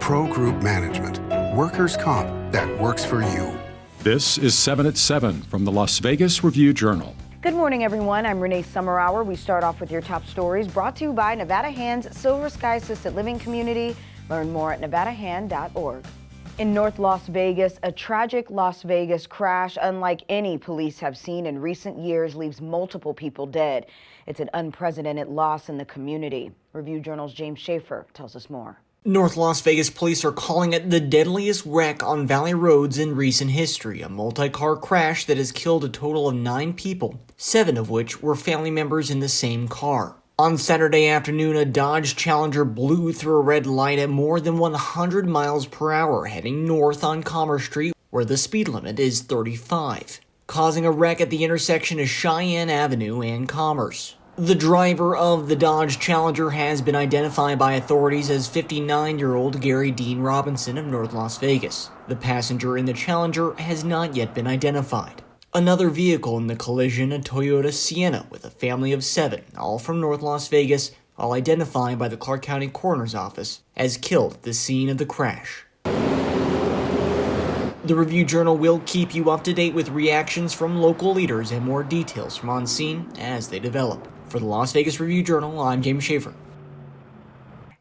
Pro Group Management. Workers' comp that works for you. This is 7 at 7 from the Las Vegas Review-Journal. Good morning, everyone. I'm Renee Summerhour. We start off with your top stories brought to you by Nevada Hand's Silver Sky Assisted Living Community. Learn more at nevadahand.org. In North Las Vegas, a tragic Las Vegas crash unlike any police have seen in recent years leaves multiple people dead. It's an unprecedented loss in the community. Review-Journal's James Schaefer tells us more. North Las Vegas police are calling it the deadliest wreck on Valley roads in recent history, a multi-car crash that has killed a total of 9 people, 7 of which were family members in the same car. On Saturday afternoon, a Dodge Challenger blew through a red light at more than 100 miles per hour heading north on Commerce Street, where the speed limit is 35, causing a wreck at the intersection of Cheyenne Avenue and Commerce. The driver of the Dodge Challenger has been identified by authorities as 59-year-old Gary Dean Robinson of North Las Vegas. The passenger in the Challenger has not yet been identified. Another vehicle in the collision, a Toyota Sienna with a family of 7, all from North Las Vegas, all identified by the Clark County Coroner's Office as killed at the scene of the crash. The Review-Journal will keep you up to date with reactions from local leaders and more details from on scene as they develop. For the Las Vegas Review-Journal, I'm James Schaefer.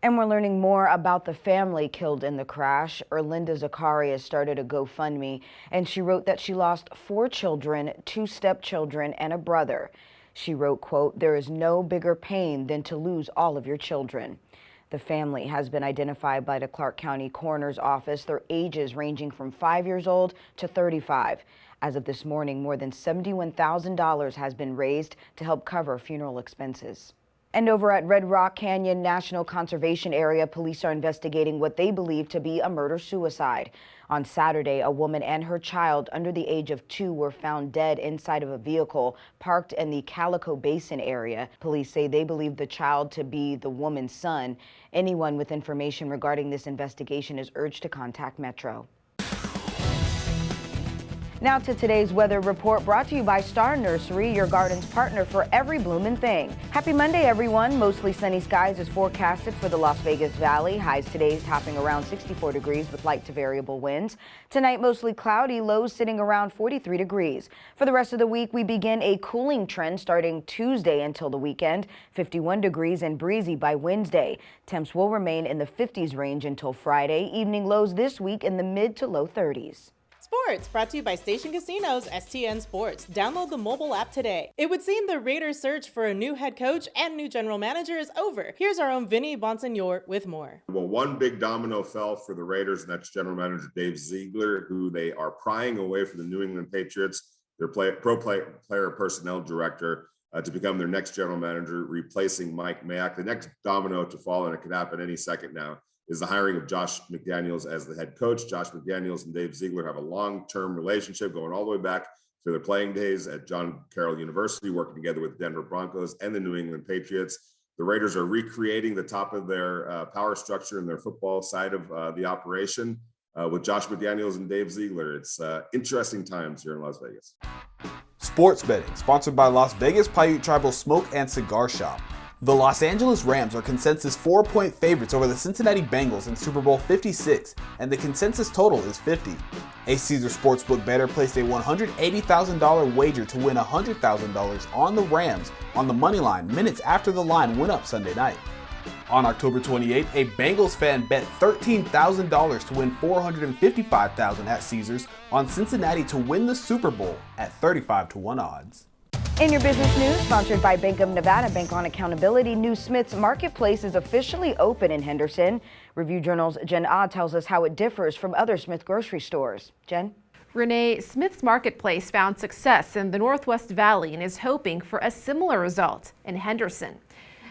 And we're learning more about the family killed in the crash. Erlinda Zacharias started a GoFundMe, and she wrote that she lost 4 children, 2 stepchildren, and a brother. She wrote, quote, "There is no bigger pain than to lose all of your children." The family has been identified by the Clark County Coroner's Office, their ages ranging from 5 years old to 35. As of this morning, more than $71,000 has been raised to help cover funeral expenses. And over at Red Rock Canyon National Conservation Area, police are investigating what they believe to be a murder-suicide. On Saturday, a woman and her child under the age of 2 were found dead inside of a vehicle parked in the Calico Basin area. Police say they believe the child to be the woman's son. Anyone with information regarding this investigation is urged to contact Metro. Now to today's weather report, brought to you by Star Nursery, your garden's partner for every bloomin' thing. Happy Monday, everyone. Mostly sunny skies is forecasted for the Las Vegas Valley. Highs today topping around 64 degrees with light to variable winds. Tonight, mostly cloudy, lows sitting around 43 degrees. For the rest of the week, we begin a cooling trend starting Tuesday until the weekend. 51 degrees and breezy by Wednesday. Temps will remain in the 50s range until Friday. Evening lows this week in the mid to low 30s. Sports, brought to you by Station Casinos, STN Sports. Download the mobile app today. It would seem the Raiders' search for a new head coach and new general manager is over. Here's our own Vinny Bonsignor with more. Well, one big domino fell for the Raiders, and that's general manager Dave Ziegler, who they are prying away from the New England Patriots, their player personnel director, to become their next general manager, replacing Mike Mayock. The next domino to fall, and it could happen any second now, is the hiring of Josh McDaniels as the head coach. Josh McDaniels and Dave Ziegler have a long-term relationship going all the way back to their playing days at John Carroll University, working together with Denver Broncos and the New England Patriots. The Raiders are recreating the top of their power structure in their football side of the operation with Josh McDaniels and Dave Ziegler. It's interesting times here in Las Vegas. Sports betting, sponsored by Las Vegas Paiute Tribal Smoke and Cigar Shop. The Los Angeles Rams are consensus 4-point favorites over the Cincinnati Bengals in Super Bowl 56, and the consensus total is 50. A Caesar Sportsbook bettor placed a $180,000 wager to win $100,000 on the Rams on the money line minutes after the line went up Sunday night. On October 28, a Bengals fan bet $13,000 to win $455,000 at Caesars on Cincinnati to win the Super Bowl at 35-1 odds. In your business news, sponsored by Bank of Nevada, Bank on Accountability, New Smith's Marketplace is officially open in Henderson. Review-Journal's Jen Ah tells us how it differs from other Smith grocery stores. Jen? Renee, Smith's Marketplace found success in the Northwest Valley and is hoping for a similar result in Henderson.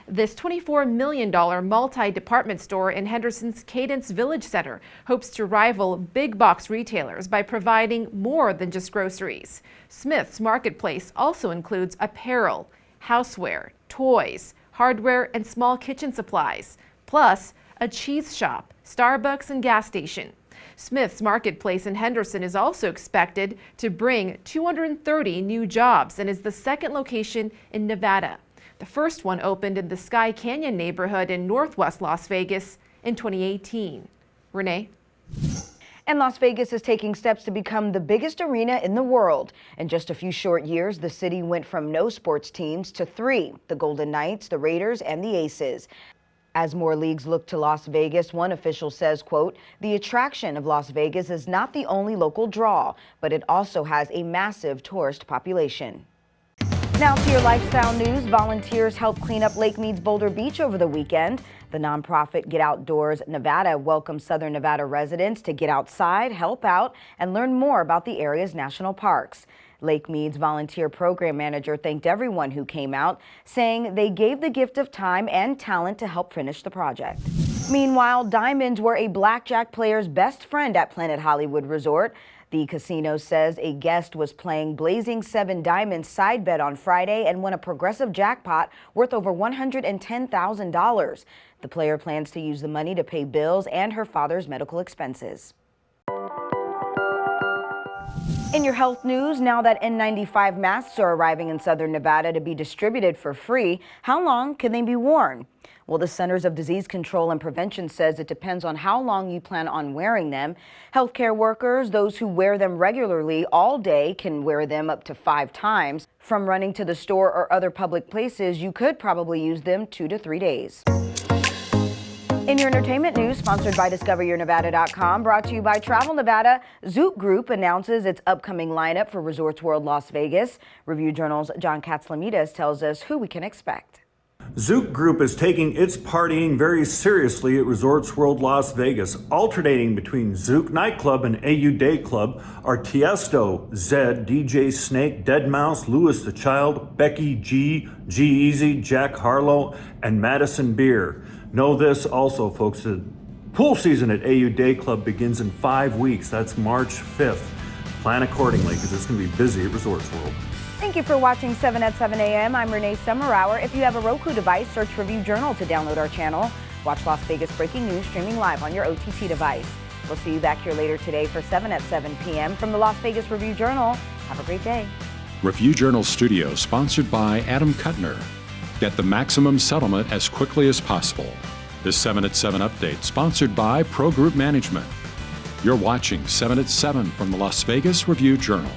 This $24 million multi-department store in Henderson's Cadence Village Center hopes to rival big box retailers by providing more than just groceries. Smith's Marketplace also includes apparel, houseware, toys, hardware, and small kitchen supplies, plus a cheese shop, Starbucks, and gas station. Smith's Marketplace in Henderson is also expected to bring 230 new jobs and is the second location in Nevada. The first one opened in the Sky Canyon neighborhood in northwest Las Vegas in 2018. Renee? And Las Vegas is taking steps to become the biggest arena in the world. In just a few short years, the city went from no sports teams to 3, the Golden Knights, the Raiders, and the Aces. As more leagues look to Las Vegas, one official says, quote, "The attraction of Las Vegas is not the only local draw, but it also has a massive tourist population." Now to your lifestyle news. Volunteers helped clean up Lake Mead's Boulder Beach over the weekend. The nonprofit Get Outdoors Nevada welcomed Southern Nevada residents to get outside, help out, and learn more about the area's national parks. Lake Mead's volunteer program manager thanked everyone who came out, saying they gave the gift of time and talent to help finish the project. Meanwhile, diamonds were a blackjack player's best friend at Planet Hollywood Resort. The casino says a guest was playing Blazing 7 Diamonds side bet on Friday and won a progressive jackpot worth over $110,000. The player plans to use the money to pay bills and her father's medical expenses. In your health news, now that N95 masks are arriving in Southern Nevada to be distributed for free, how long can they be worn? Well, the Centers of Disease Control and Prevention says it depends on how long you plan on wearing them. Healthcare workers, those who wear them regularly all day, can wear them up to 5 times. From running to the store or other public places, you could probably use them 2 to 3 days. In your entertainment news, sponsored by DiscoverYourNevada.com, brought to you by Travel Nevada, Zook Group announces its upcoming lineup for Resorts World Las Vegas. Review Journal's John Katzlamides tells us who we can expect. Zook Group is taking its partying very seriously at Resorts World Las Vegas, alternating between Zook Nightclub and AU Day Club are Tiesto, Zed, DJ Snake, Deadmau5, Louis the Child, Becky G, G-Eazy, Jack Harlow, and Madison Beer. Know this also, folks, the pool season at AU Day Club begins in 5 weeks. That's March 5th. Plan accordingly because it's going to be busy at Resorts World. Thank you for watching 7 at 7 a.m. I'm Renee Summerhour. If you have a Roku device, search Review Journal to download our channel. Watch Las Vegas breaking news streaming live on your OTT device. We'll see you back here later today for 7 at 7 p.m. from the Las Vegas Review Journal. Have a great day. Review Journal Studio, sponsored by Adam Kuttner. Get the maximum settlement as quickly as possible. This 7 at 7 update, sponsored by Pro Group Management. You're watching 7 at 7 from the Las Vegas Review Journal.